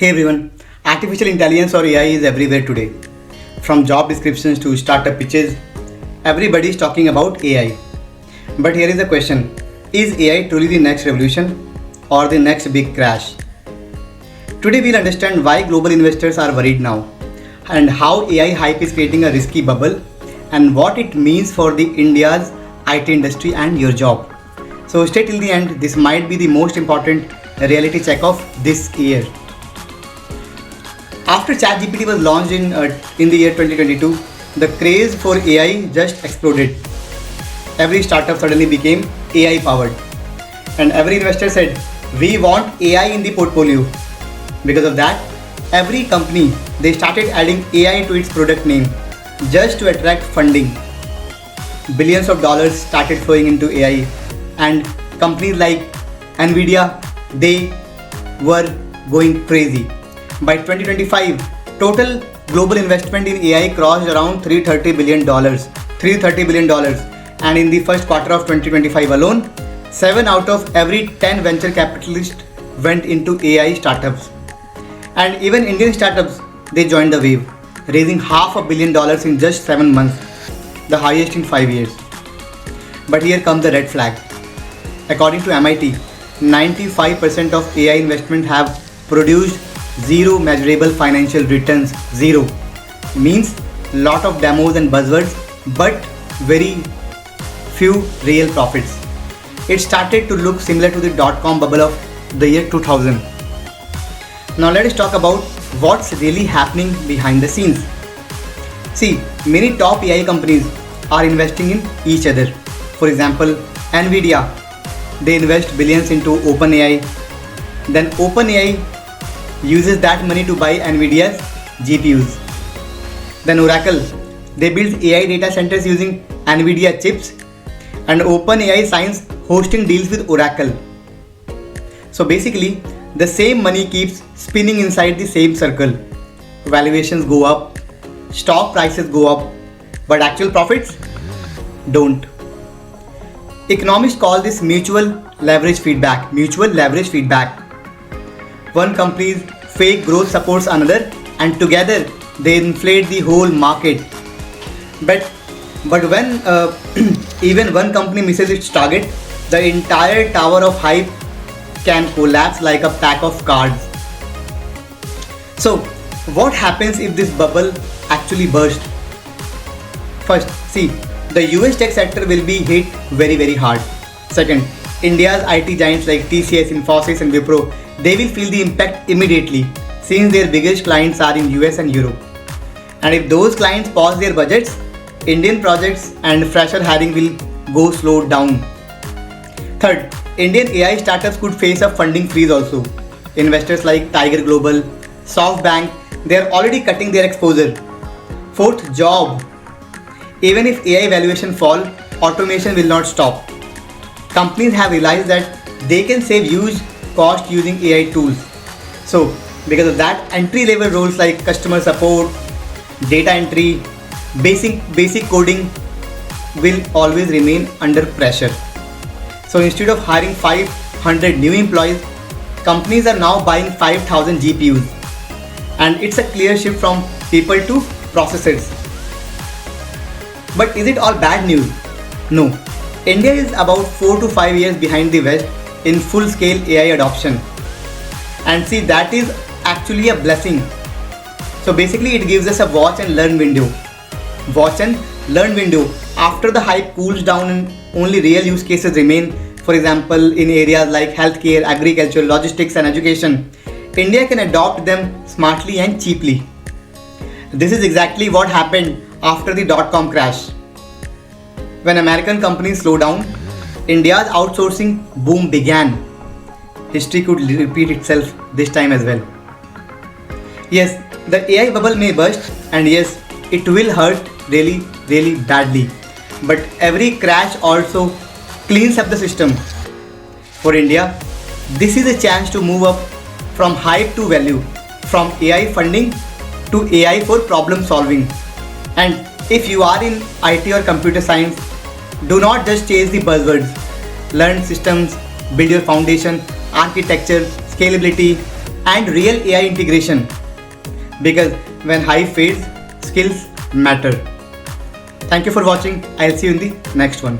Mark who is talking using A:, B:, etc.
A: Hey everyone, artificial intelligence or AI is everywhere today. From job descriptions to startup pitches, everybody is talking about AI. But here is the question, is AI truly the next revolution or the next big crash? Today we'll understand why global investors are worried now and how AI hype is creating a risky bubble and what it means for the India's IT industry and your job. So stay till the end, this might be the most important reality check of this year. After ChatGPT was launched in the year 2022, the craze for AI just exploded. Every startup suddenly became AI powered, and every investor said, "We want AI in the portfolio." Because of that, every company they started adding AI to its product name just to attract funding. Billions of dollars started flowing into AI, and companies like Nvidia they were going crazy. By 2025, total global investment in AI crossed around $330 billion. And in the first quarter of 2025 alone, 7 out of every 10 venture capitalists went into AI startups. And even Indian startups, they joined the wave, raising $500 million in just 7 months, the highest in 5 years. But here comes the red flag. According to MIT, 95% of AI investment have produced zero measurable financial returns. Zero means lot of demos and buzzwords, but very few real profits. It started to look similar to the dot-com bubble of the year 2000. Now let us talk about what's really happening behind the scenes. See, many top AI companies are investing in each other. For example, Nvidia, they invest billions into OpenAI. Then OpenAI uses that money to buy Nvidia's GPUs. Then Oracle, they build AI data centers using Nvidia chips, and OpenAI signs hosting deals with Oracle. So basically, the same money keeps spinning inside the same circle. Valuations go up, stock prices go up, but actual profits don't. Economists call this mutual leverage feedback. One company's fake growth supports another, and together they inflate the whole market. But when even one company misses its target, the entire tower of hype can collapse like a pack of cards. So what happens if this bubble actually bursts? First, see, the US tech sector will be hit very hard. Second, India's IT giants like TCS, Infosys and Wipro, they will feel the impact immediately since their biggest clients are in US and Europe. And if those clients pause their budgets, Indian projects and fresher hiring will go slow down. Third, Indian AI startups could face a funding freeze also. Investors like Tiger Global, SoftBank, they are already cutting their exposure. Fourth, job. Even if AI valuation fall, automation will not stop. Companies have realized that they can save huge cost using AI tools. So because of that, entry-level roles like customer support, data entry, basic coding will always remain under pressure. So instead of hiring 500 new employees, companies are now buying 5,000 GPUs. And it's a clear shift from people to processors. But is it all bad news? No. India is about 4 to 5 years behind the West in full-scale AI adoption. And see, that is actually a blessing. So basically it gives us a watch and learn window. After the hype cools down and only real use cases remain, for example in areas like healthcare, agriculture, logistics and education, India can adopt them smartly and cheaply. This is exactly what happened after the dot-com crash. When American companies slow down, India's outsourcing boom began. History could repeat itself this time as well. Yes, the AI bubble may burst, and yes, it will hurt really badly. But every crash also cleans up the system. For India, this is a chance to move up from hype to value, from AI funding to AI for problem solving. And if you are in IT or computer science, do not just chase the buzzwords. Learn systems, build your foundation, architecture, scalability, and real AI integration. Because when hype fades, skills matter. Thank you for watching. I'll see you in the next one.